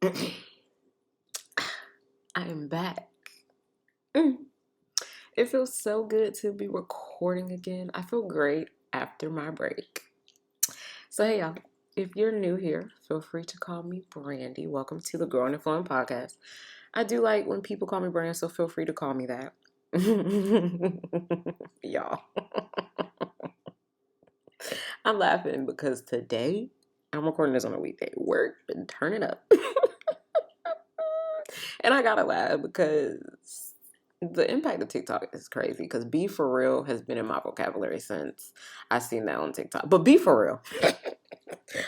I am back. Mm. It feels so good to be recording again. I feel great after my break. So, hey, y'all, if you're new here, feel free to call me Brandy. Welcome to the Growing and Flowing podcast. I do like when people call me Brandy, so feel free to call me that. Y'all, I'm laughing because today I'm recording this on a weekday. Work been turning up. And I gotta laugh because the impact of TikTok is crazy because be for real has been in my vocabulary since I seen that on TikTok. But be for real. I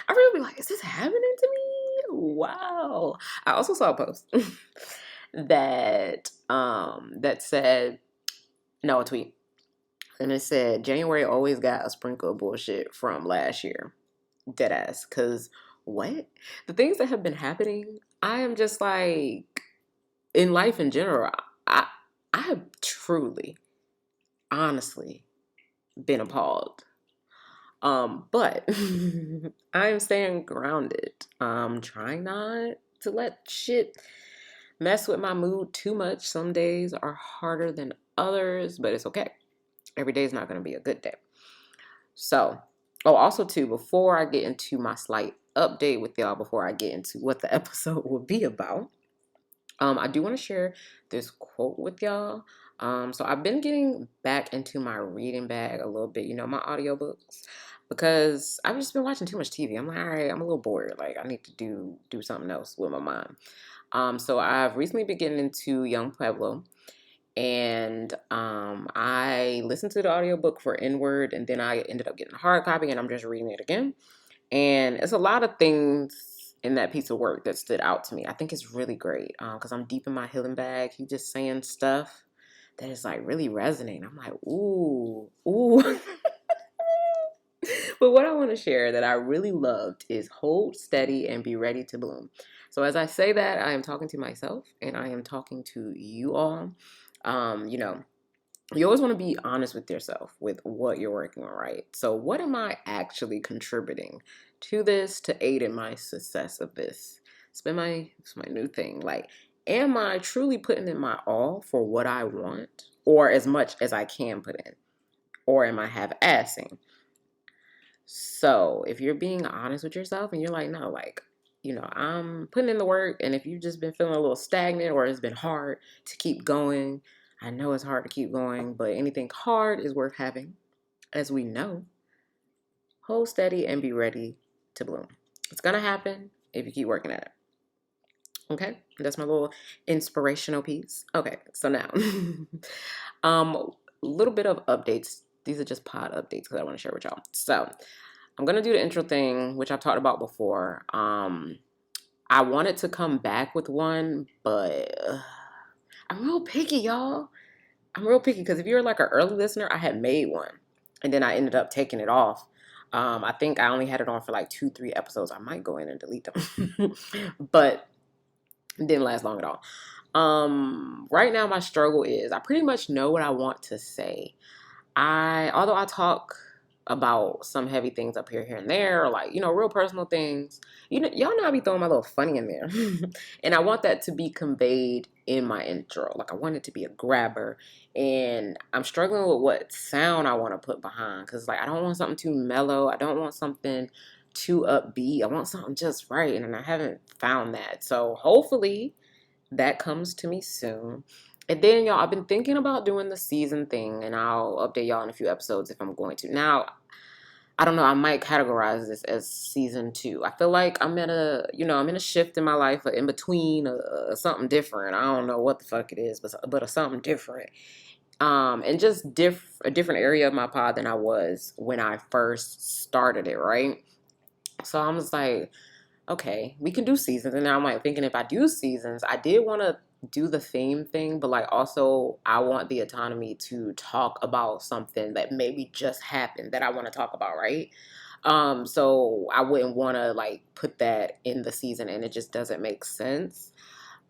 really be like, is this happening to me? Wow. I also saw a post that said, no, a tweet. And it said January always got a sprinkle of bullshit from last year. Deadass. Cause what? The things that have been happening, I am just like in life in general, I I have truly, honestly been appalled. But I am staying grounded. Trying not to let shit mess with my mood too much. Some days are harder than others, but it's okay. Every day is not going to be a good day. So, also too, before I get into my slight update with y'all, before I get into what the episode will be about, I do want to share this quote with y'all. So I've been getting back into my reading bag a little bit, my audiobooks, because I've just been watching too much TV. I'm like, all right, I'm a little bored. Like I need to do something else with my mind. So I've recently been getting into Young Pueblo, and I listened to the audiobook for Inward, and then I ended up getting a hard copy, and I'm just reading it again. And it's a lot of things in that piece of work that stood out to me. I think it's really great because I'm deep in my healing bag. He just saying stuff that is like really resonating. I'm like, ooh, ooh. But what I want to share that I really loved is hold steady and be ready to bloom. So as I say that, I am talking to myself and I am talking to you all. You know, you always want to be honest with yourself with what you're working on, right? So what am I actually contributing to this to aid in my success of this? It's my new thing. Like, am I truly putting in my all for what I want or as much as I can put in? Or am I half-assing? So if you're being honest with yourself and you're like, no, like, I'm putting in the work, and if you've just been feeling a little stagnant or it's been hard to keep going, I know it's hard to keep going, but anything hard is worth having, as we know. Hold steady and be ready to bloom. It's gonna happen if you keep working at it. Okay, that's my little inspirational piece. Okay, so now, a little bit of updates. These are just pod updates because I want to share with y'all. So I'm gonna do the intro thing, which I've talked about before. I wanted to come back with one, but I'm real picky, y'all. I'm real picky because if you're like an early listener, I had made one, and then I ended up taking it off. I think I only had it on for like 2-3 episodes. I might go in and delete them, but it didn't last long at all. Right now my struggle is I pretty much know what I want to say. Although I talk about some heavy things up here and there, or like, real personal things. Y'all know I be throwing my little funny in there. And I want that to be conveyed in my intro. Like I want it to be a grabber. And I'm struggling with what sound I want to put behind. Cause like I don't want something too mellow. I don't want something too upbeat. I want something just right. And I haven't found that. So hopefully that comes to me soon. And then, y'all, I've been thinking about doing the season thing, and I'll update y'all in a few episodes if I'm going to. Now, I don't know, I might categorize this as season 2. I feel like I'm I'm in a shift in my life, in between something different. I don't know what the fuck it is, but a something different. And just a different area of my pod than I was when I first started it, right? So I'm just like, okay, we can do seasons. And now I'm like thinking if I do seasons, I did want to do the theme thing, but like also I want the autonomy to talk about something that maybe just happened that I want to talk about, right? So I wouldn't want to like put that in the season and it just doesn't make sense.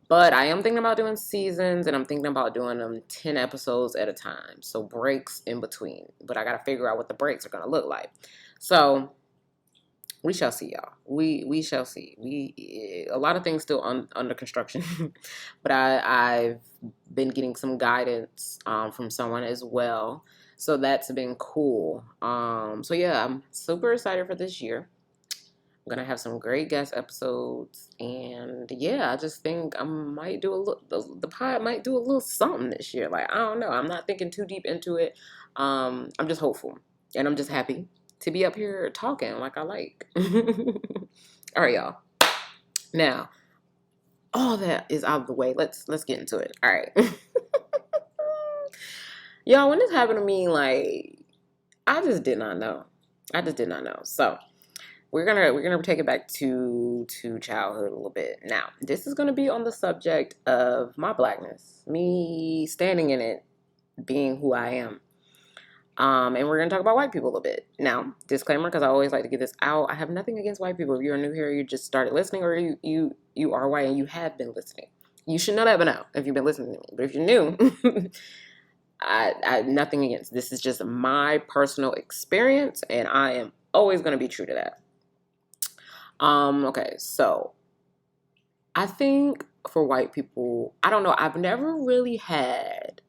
But I am thinking about doing seasons and I'm thinking about doing them 10 episodes at a time. So breaks in between. But I got to figure out what the breaks are going to look like. So we shall see, y'all. We shall see. We a lot of things still under construction, but I've been getting some guidance from someone as well, so that's been cool. So yeah, I'm super excited for this year. I'm gonna have some great guest episodes, and yeah, I just think I might do a little. The pod might do a little something this year. Like I don't know. I'm not thinking too deep into it. I'm just hopeful, and I'm just happy to be up here talking like I like. All right, y'all. Now, all that is out of the way. Let's get into it. All right, y'all. When this happened to me, like I just did not know. I just did not know. So we're gonna take it back to childhood a little bit. Now, this is gonna be on the subject of my blackness, me standing in it, being who I am. And we're gonna talk about white people a little bit. Now, disclaimer, because I always like to get this out. I have nothing against white people. If you're new here, you just started listening, or you are white and you have been listening. You should know that by now if you've been listening to me. But if you're new, I nothing against. This is just my personal experience, and I am always gonna be true to that. Okay, so I think for white people, I don't know, I've never really had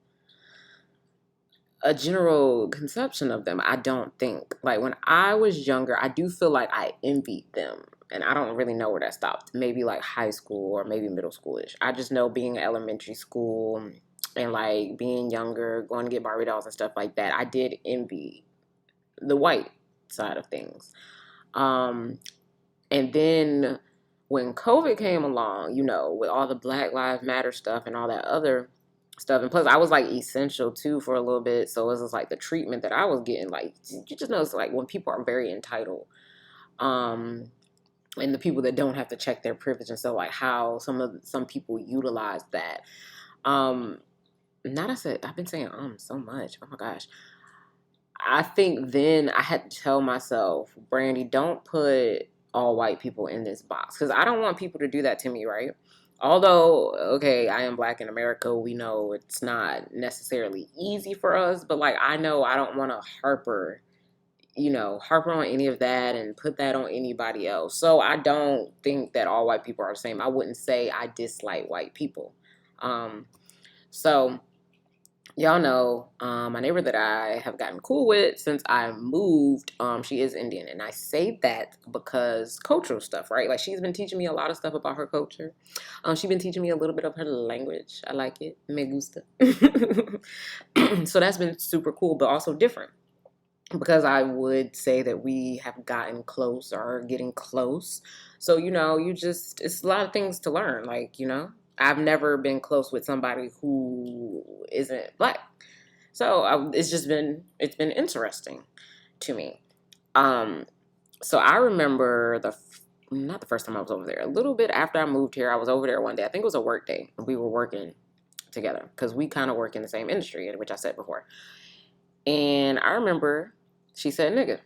a general conception of them. I don't think. Like when I was younger, I do feel like I envied them. And I don't really know where that stopped. Maybe like high school or maybe middle schoolish. I just know being in elementary school and like being younger, going to get Barbie dolls and stuff like that, I did envy the white side of things. Um, And then when COVID came along, with all the Black Lives Matter stuff and all that other stuff, and plus I was like essential too for a little bit, so it was just like the treatment that I was getting, like you just know, it's like when people are very entitled, um, and the people that don't have to check their privilege, and so like how some people utilize that. Um, Not I said I've been saying so much. Oh my gosh. I think then I had to tell myself, Brandy, don't put all white people in this box because I don't want people to do that to me, right? Although, okay, I am black in America, we know it's not necessarily easy for us, but like I know I don't want to harper on any of that and put that on anybody else. So I don't think that all white people are the same. I wouldn't say I dislike white people. Um, so y'all know my neighbor that I have gotten cool with since I moved. She is Indian, and I say that because cultural stuff, right? Like she's been teaching me a lot of stuff about her culture. She's been teaching me a little bit of her language. I like it, me gusta. So that's been super cool, but also different because I would say that we have gotten close or getting close. So it's a lot of things to learn. Like I've never been close with somebody who isn't black. So it's been interesting to me. Um, so I remember not the first time I was over there. A little bit after I moved here, I was over there one day. I think it was a work day. We were working together because we kind of work in the same industry, which I said before. And I remember she said nigga.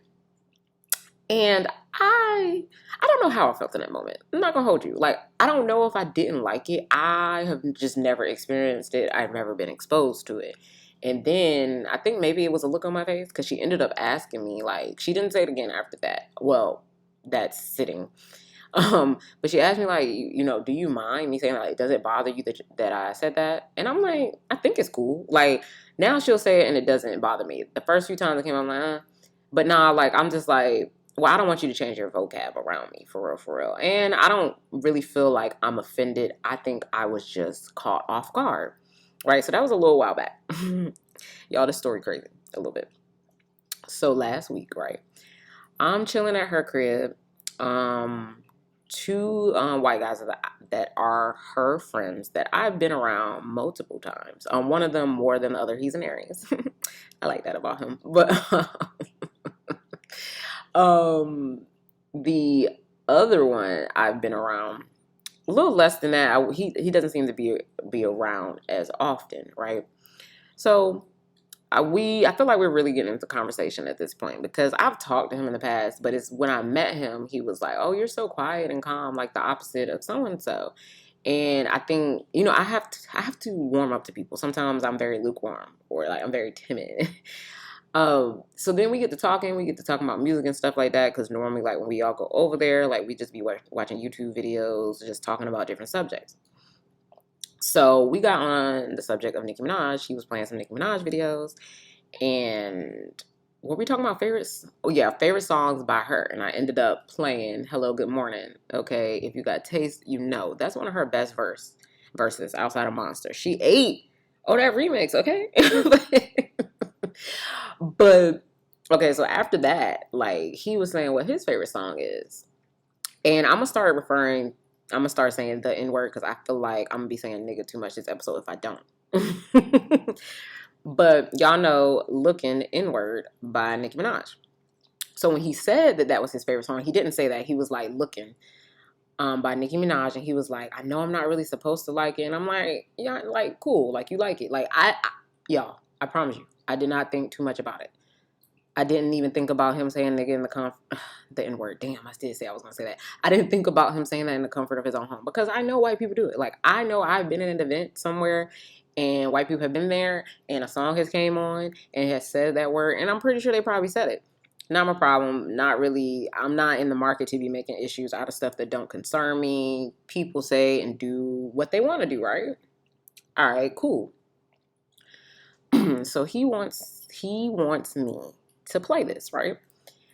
And I don't know how I felt in that moment. I'm not gonna hold you. Like, I don't know if I didn't like it. I have just never experienced it. I've never been exposed to it. And then I think maybe it was a look on my face because she ended up asking me, like, she didn't say it again after that. Well, that's sitting. But she asked me, like, do you mind me saying, like, does it bother you that I said that? And I'm like, I think it's cool. Like, now she'll say it and it doesn't bother me. The first few times it came, I'm like, But nah, like, I'm just like, well, I don't want you to change your vocab around me, for real, for real. And I don't really feel like I'm offended. I think I was just caught off guard, right? So that was a little while back. Y'all, this story crazy a little bit. So last week, right, I'm chilling at her crib. Two white guys that are her friends that I've been around multiple times. One of them more than the other. He's an Aries. I like that about him. But the other one I've been around a little less than that. He doesn't seem to be around as often, right? So I feel like we're really getting into conversation at this point because I've talked to him in the past, but it's when I met him, he was like, "Oh, you're so quiet and calm, like the opposite of so and so." And I think I have to warm up to people. Sometimes I'm very lukewarm or like I'm very timid. So then we get to talking, about music and stuff like that, because normally, like, when we all go over there, like, we just be watching YouTube videos, just talking about different subjects. So we got on the subject of Nicki Minaj. He was playing some Nicki Minaj videos, and what were we talking about? Favorites? Oh yeah, favorite songs by her. And I ended up playing "Hello, Good Morning." Okay, if you got taste, you know that's one of her best verses outside of Monster. She ate that remix. Okay, but okay. So after that, like, he was saying what his favorite song is, and I'm gonna start saying the N word because I feel like I'm gonna be saying nigga too much this episode if I don't. But y'all know "Looking N-Word" by Nicki Minaj. So when he said that that was his favorite song, he didn't say that. He was like "Looking" by Nicki Minaj, and he was like, "I know I'm not really supposed to like it," and I'm like, "Yeah, like, cool, like, you like it." Like, y'all, I promise you, I did not think too much about it. I didn't even think about him saying nigga in the N-word. Damn, I did say I was gonna say that. I didn't think about him saying that in the comfort of his own home, because I know white people do it. Like, I know I've been in an event somewhere and white people have been there and a song has came on and has said that word, and I'm pretty sure they probably said it. Not my problem. Not really. I'm not in the market to be making issues out of stuff that don't concern me. People say and do what they want to do, right? All right, cool. So he wants me to play this, right?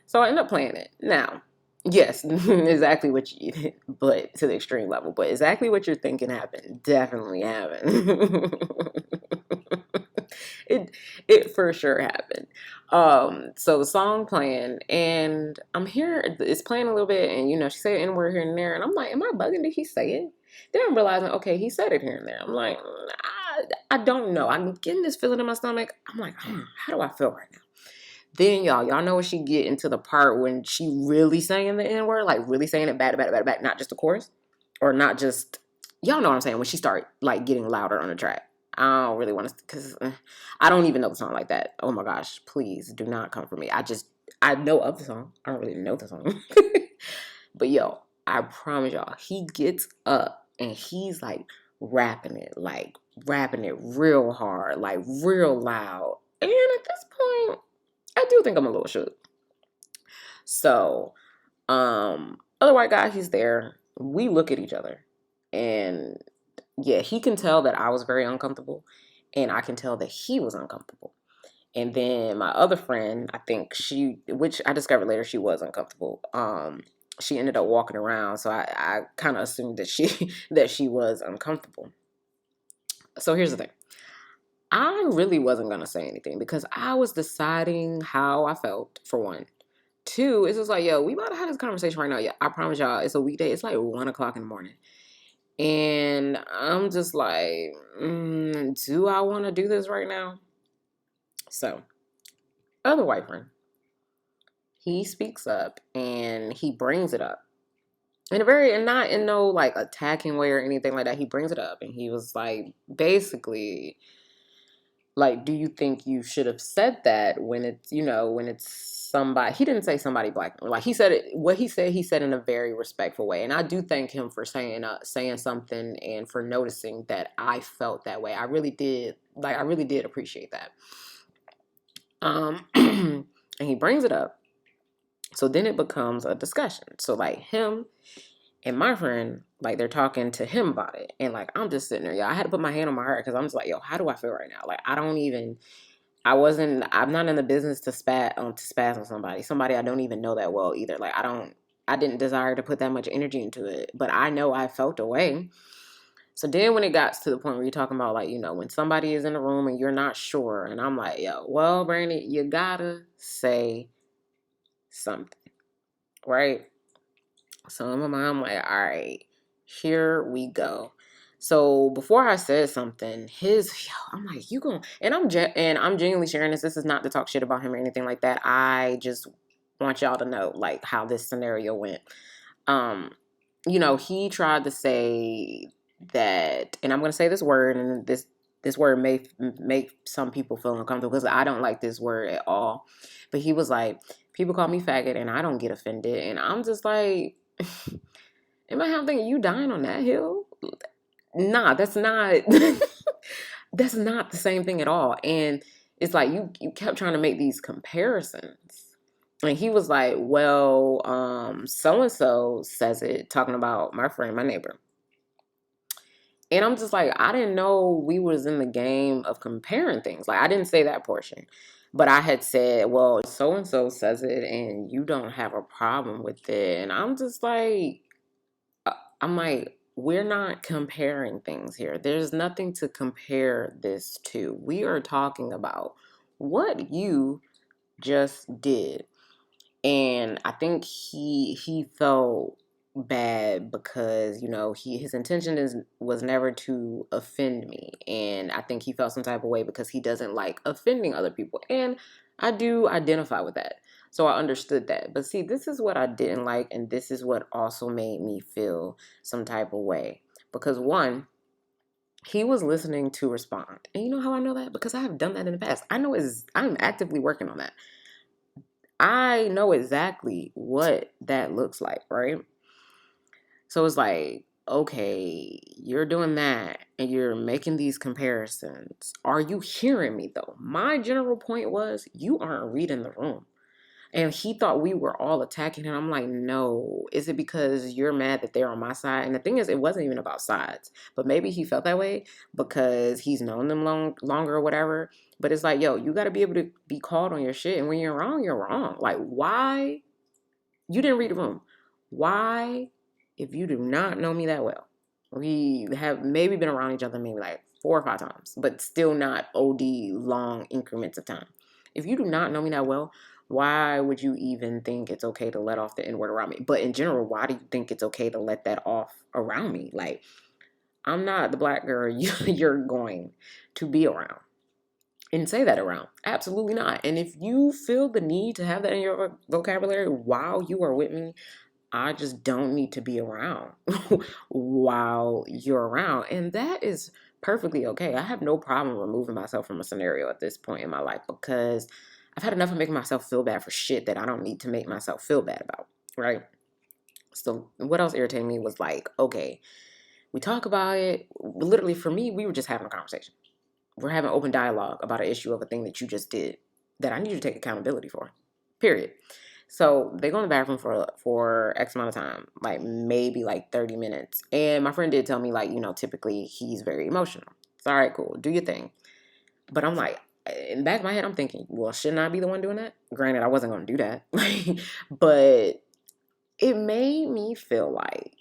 So I end up playing it. Now, yes, exactly what you, but to the extreme level, but exactly what you're thinking happened definitely happened. it it for sure happened. So the song playing, and I'm here. It's playing a little bit, and she say N word here and there, and I'm like, am I bugging? Did he say it? Then I'm realizing, okay, he said it here and there. I'm like, I don't know. I'm getting this feeling in my stomach. I'm like, how do I feel right now? Then y'all know when she get into the part when she really saying the N word, like really saying it back, not just the chorus, or not just, y'all know what I'm saying, when she start like getting louder on the track. I don't really want to, because I don't even know the song like that. Oh my gosh, please do not come for me. I know of the song. I don't really know the song. But yo, I promise y'all, he gets up and he's like rapping it real hard, like real loud. And at this point, I do think I'm a little shook. So, other white guy, he's there. We look at each other, and yeah, he can tell that I was very uncomfortable, and I can tell that he was uncomfortable. And then my other friend, I think which I discovered later, she was uncomfortable. She ended up walking around, so I kind of assumed that she was uncomfortable. So here's the thing. I really wasn't gonna say anything because I was deciding how I felt, for one. Two, it's just like, yo, we about to have this conversation right now. Yeah, I promise y'all, it's a weekday. It's like 1:00 in the morning. And I'm just like, do I want to do this right now? So, other white friend, he speaks up and he brings it up. And not in no like attacking way or anything like that. He brings it up and he was like, basically, like, do you think you should have said that when it's somebody? He didn't say somebody black. Like, he said it, what he said in a very respectful way. And I do thank him for saying something and for noticing that I felt that way. I really did. Like, I really did appreciate that. And he brings it up. So then it becomes a discussion. So like him and my friend, like, they're talking to him about it. And like, I'm just sitting there, y'all. I had to put my hand on my heart because I'm just like, yo, how do I feel right now? Like, I'm not in the business to spaz on somebody I don't even know that well either. Like, I didn't desire to put that much energy into it, but I know I felt a way. So then when it got to the point where you're talking about, like, when somebody is in the room and you're not sure, and I'm like, yo, well, Brandy, you gotta say something, right? So in my mind, I'm like, all right, here we go. So before I said something, I'm like, you going, and I'm genuinely sharing this. This is not to talk shit about him or anything like that. I just want y'all to know, like, how this scenario went. He tried to say that, and I'm going to say this word, and this word may make some people feel uncomfortable because I don't like this word at all. But he was like, people call me faggot and I don't get offended. And I'm just like, am I thinking you dying on that hill? Nah, that's not that's not the same thing at all. And it's like you kept trying to make these comparisons. And he was like, well, so and so says it, talking about my friend, my neighbor. And I'm just like, I didn't know we was in the game of comparing things. Like, I didn't say that portion. But I had said, well, so and so says it and you don't have a problem with it. And I'm just like, I'm like, we're not comparing things here. There's nothing to compare this to. We are talking about what you just did. And I think he felt bad because, you know, his intention was never to offend me. And I think he felt some type of way because he doesn't like offending other people. And I do identify with that. So I understood that. But see, this is what I didn't like, and this is what also made me feel some type of way. Because one, he was listening to respond. And you know how I know that? Because I have done that in the past. I'm actively working on that. I know exactly what that looks like, right? So it's like, okay, you're doing that and you're making these comparisons. Are you hearing me though? My general point was, you aren't reading the room. And he thought we were all attacking him. I'm like, no. Is it because you're mad that they're on my side? And the thing is, it wasn't even about sides. But maybe he felt that way because he's known them longer or whatever. But it's like, yo, you got to be able to be called on your shit. And when you're wrong, you're wrong. Like, why? You didn't read the room. Why, if you do not know me that well, we have maybe been around each other maybe like 4 or 5 times, but still not OD long increments of time. If you do not know me that well, why would you even think it's okay to let off the N-word around me? But in general, why do you think it's okay to let that off around me? Like, I'm not the black girl you're going to be around and say that around. Absolutely not. And if you feel the need to have that in your vocabulary while you are with me, I just don't need to be around while you're around. And that is perfectly okay. I have no problem removing myself from a scenario at this point in my life because I've had enough of making myself feel bad for shit that I don't need to make myself feel bad about, right? So what else irritated me was like, okay, we talk about it. Literally for me, we were just having a conversation. We're having open dialogue about an issue of a thing that you just did that I need you to take accountability for, period. So they go in the bathroom for X amount of time, like maybe like 30 minutes. And my friend did tell me, like, you know, typically he's very emotional. It's all right, cool, do your thing. But I'm like, in the back of my head, I'm thinking, well, shouldn't I be the one doing that? Granted, I wasn't going to do that. But it made me feel like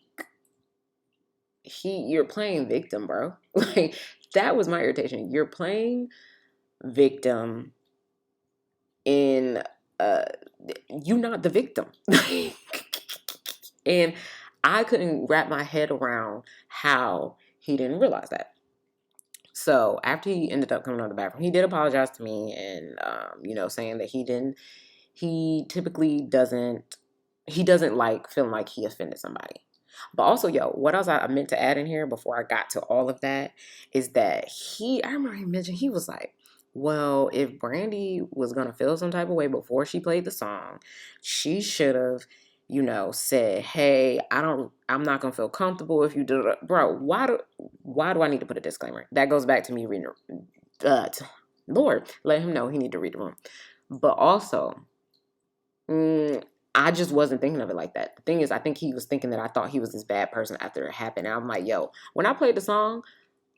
you're playing victim, bro. Like, that was my irritation. You're playing victim in you not the victim. And I couldn't wrap my head around how he didn't realize that. So after he ended up coming out of the bathroom, he did apologize to me and you know, saying that he typically doesn't like feeling like he offended somebody. But also, yo, what else I meant to add in here before I got to all of that is that I remember he mentioned, he was like, well, if Brandy was going to feel some type of way before she played the song, she should have, you know, said, hey, I'm not going to feel comfortable if you do it. Bro, why do I need to put a disclaimer? That goes back to me reading, Lord, let him know he need to read the room. But also, I just wasn't thinking of it like that. The thing is, I think he was thinking that I thought he was this bad person after it happened. And I'm like, yo, when I played the song,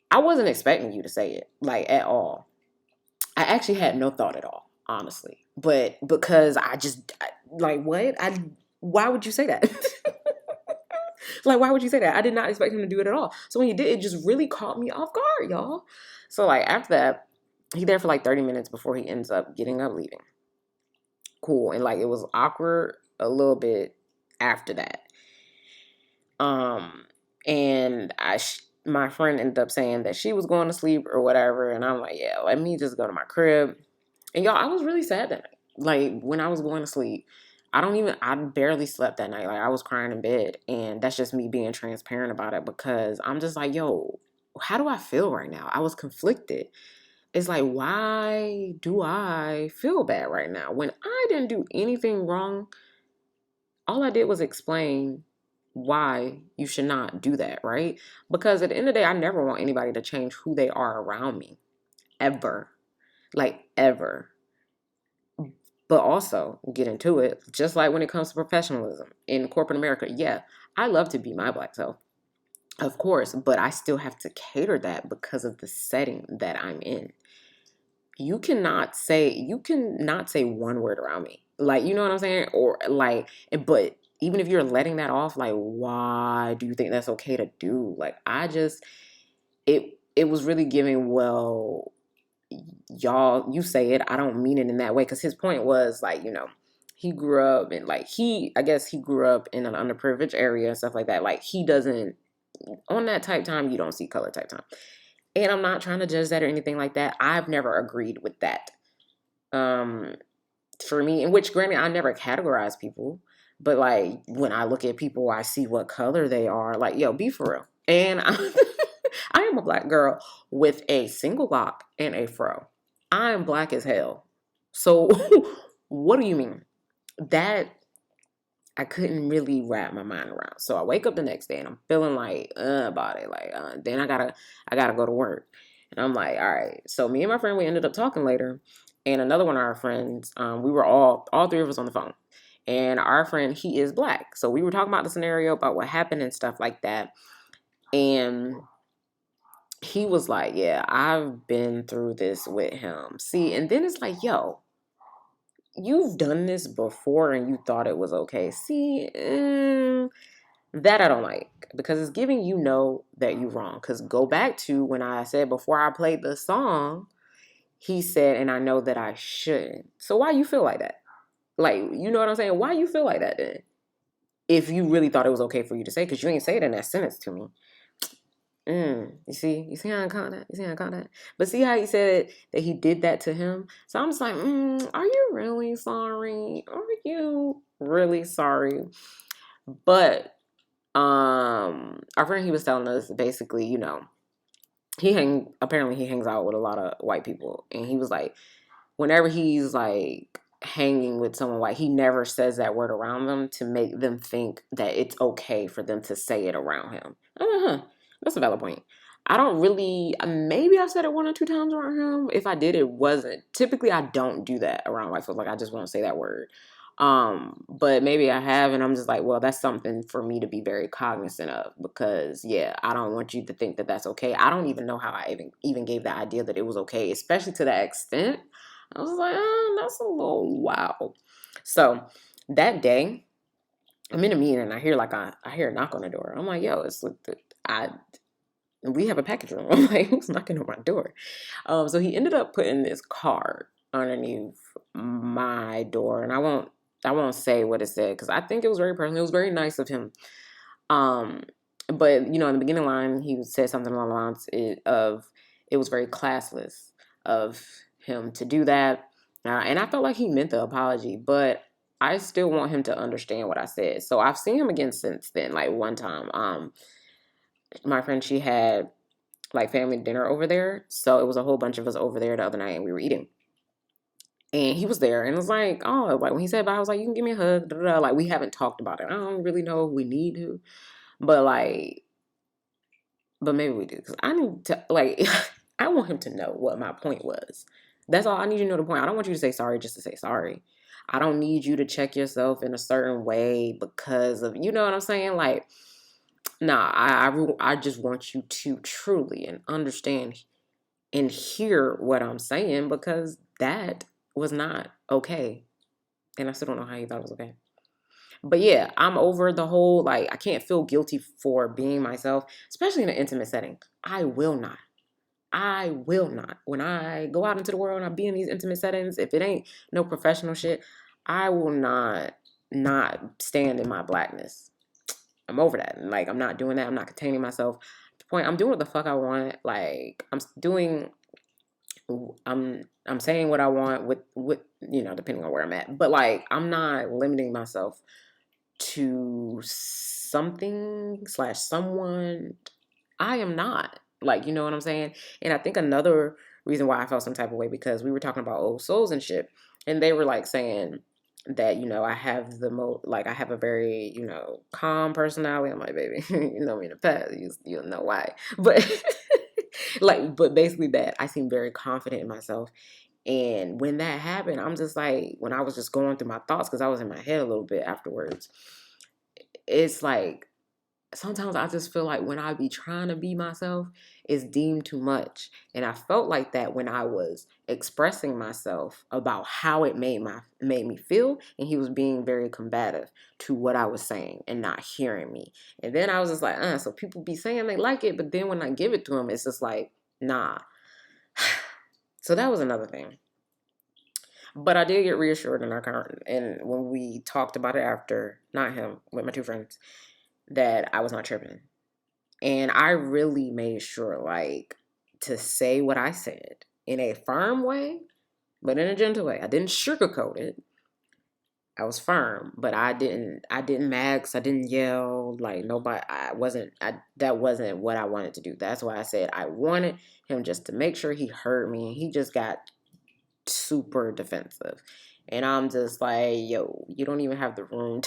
I wasn't expecting you to say it, like, at all. I actually had no thought at all, honestly. But because like, what? Why would you say that? Like, why would you say that? I did not expect him to do it at all. So when he did, it just really caught me off guard, y'all. So, like, after that, he there for like 30 minutes before he ends up getting up, leaving. Cool. And like, it was awkward a little bit after that. And my friend ended up saying that she was going to sleep or whatever. And I'm like, yeah, let me just go to my crib. And y'all, I was really sad that night. Like, when I was going to sleep, I barely slept that night. Like, I was crying in bed. And that's just me being transparent about it because I'm just like, yo, how do I feel right now? I was conflicted. It's like, why do I feel bad right now? When I didn't do anything wrong, all I did was explain why you should not do that, right? Because at the end of the day, I never want anybody to change who they are around me, ever. like ever. But also, get into it, just like when it comes to professionalism in corporate America, yeah, I love to be my Black self, of course, but I still have to cater that because of the setting that I'm in. You cannot say one word around me. Like, you know what I'm saying? Or like, but even if you're letting that off, like, why do you think that's okay to do? Like, it was really giving, well, y'all, you say it, I don't mean it in that way. Because his point was like, he grew up in like I guess he grew up in an underprivileged area and stuff like that. Like, he doesn't, on that type time, you don't see color type time. And I'm not trying to judge that or anything like that. I've never agreed with that. Um, for me, in which, granted, I never categorize people, but like when I look at people, I see what color they are. Like, yo, be for real. And I am a Black girl with a single lock and a fro. I am Black as hell. So, what do you mean? That I couldn't really wrap my mind around. So I wake up the next day and I'm feeling like about it. Like then I gotta go to work, and I'm like, all right. So me and my friend, we ended up talking later, and another one of our friends, we were all three of us on the phone, and our friend, he is Black, so we were talking about the scenario, about what happened and stuff like that, and he was like, yeah, I've been through this with him. See, and then it's like, yo, you've done this before and you thought it was okay. See, that I don't like, because it's giving that you're wrong. Because go back to when I said before I played the song, he said, and I know that I shouldn't. So why you feel like that? Like, you know what I'm saying? Why you feel like that then? If you really thought it was okay for you to say, because you ain't say it in that sentence to me. You see how I caught that? You see how I caught that? But see how he said that he did that to him? So I'm just like, are you really sorry? Are you really sorry? But our friend, he was telling us basically, apparently he hangs out with a lot of white people, and he was like, whenever he's like hanging with someone white, he never says that word around them to make them think that it's okay for them to say it around him. That's a valid point. I don't really, maybe I've said it one or two times around him. If I did, it wasn't. Typically, I don't do that around white folks. Like, I just won't say that word. But maybe I have, and I'm just like, well, that's something for me to be very cognizant of, because yeah, I don't want you to think that that's okay. I don't even know how I even gave the idea that it was okay, especially to that extent. I was like, that's a little wow. So that day, I'm in a meeting and I hear I hear a knock on the door. I'm like, yo, we have a package room. I'm like, who's knocking on my door? So he ended up putting this card underneath my door, and I won't say what it said, because I think it was very personal. It was very nice of him. But in the beginning line, he said something along the lines of, it was very classless of him to do that, and I felt like he meant the apology, but I still want him to understand what I said. So I've seen him again since then. Like, one time, my friend, she had like family dinner over there, so it was a whole bunch of us over there the other night, and we were eating. And he was there, and it was like, oh, like when he said bye, I was like, you can give me a hug. Da, da, da. Like, we haven't talked about it. I don't really know if we need to, but maybe we do, because I need to, like, I want him to know what my point was. That's all I need you to know, the point. I don't want you to say sorry just to say sorry. I don't need you to check yourself in a certain way because of, you know what I'm saying? Like, nah, I just want you to truly and understand and hear what I'm saying, because that was not okay. And I still don't know how you thought it was okay. But yeah, I'm over the whole, like, I can't feel guilty for being myself, especially in an intimate setting. I will not. I will not. When I go out into the world and I be in these intimate settings, if it ain't no professional shit, I will not stand in my Blackness. I'm over that. Like, I'm not doing that. I'm not containing myself. At the point, I'm doing what the fuck I want. Like, I'm saying what I want with depending on where I'm at. But like, I'm not limiting myself to something / someone. I am not. Like, you know what I'm saying? And I think another reason why I felt some type of way, because we were talking about old souls and shit, and they were like saying that, I have I have a very, calm personality. I'm like, baby, you know me in the past, you'll know why. But like, but basically that I seem very confident in myself, And when that happened, I'm just like, when I was just going through my thoughts, because I was in my head a little bit afterwards, it's like, sometimes I just feel like when I be trying to be myself, it's deemed too much. And I felt like that when I was expressing myself about how it made me feel, and he was being very combative to what I was saying and not hearing me. And then I was just like, so people be saying they like it, but then when I give it to them, it's just like, nah. So that was another thing. But I did get reassured in our and when we talked about it after, not him, with my two friends, that I was not tripping. And I really made sure, like, to say what I said in a firm way, but in a gentle way. I didn't sugarcoat it. I was firm, but I didn't max. I didn't yell. Like, nobody, that wasn't what I wanted to do. That's why I said I wanted him just to make sure he heard me. And he just got super defensive. And I'm just like, yo, you don't even have the room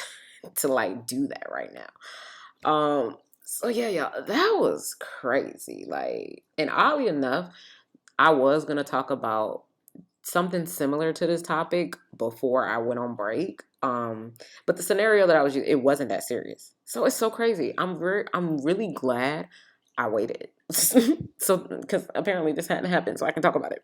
to like do that right now. So yeah, that was crazy. Like, and oddly enough, I was gonna talk about something similar to this topic before I went on break. But the scenario that I was using, it wasn't that serious. So it's so crazy. I'm really glad I waited. So, because apparently this hadn't happened, so I can talk about it.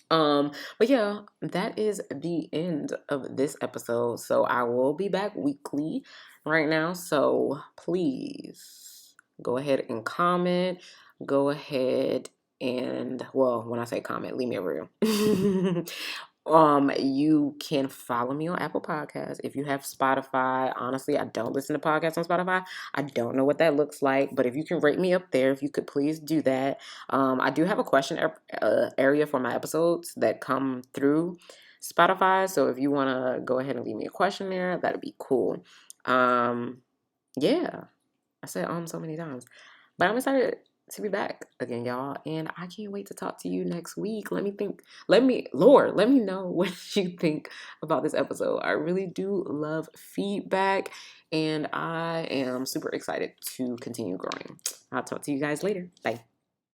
But yeah, that is the end of this episode. So I will be back weekly right now. So please go ahead and comment. Go ahead and, well, when I say comment, leave me a review. You can follow me on Apple Podcasts. If you have Spotify, honestly, I don't listen to podcasts on Spotify. I don't know what that looks like, but if you can rate me up there, if you could please do that. I do have a question area for my episodes that come through Spotify. So if you want to go ahead and leave me a question there, that'd be cool. Yeah, I said so many times, but I'm excited to be back again, y'all, and I can't wait to talk to you next week. Let me know what you think about this episode. I really do love feedback, and I am super excited to continue growing. I'll talk to you guys later. Bye.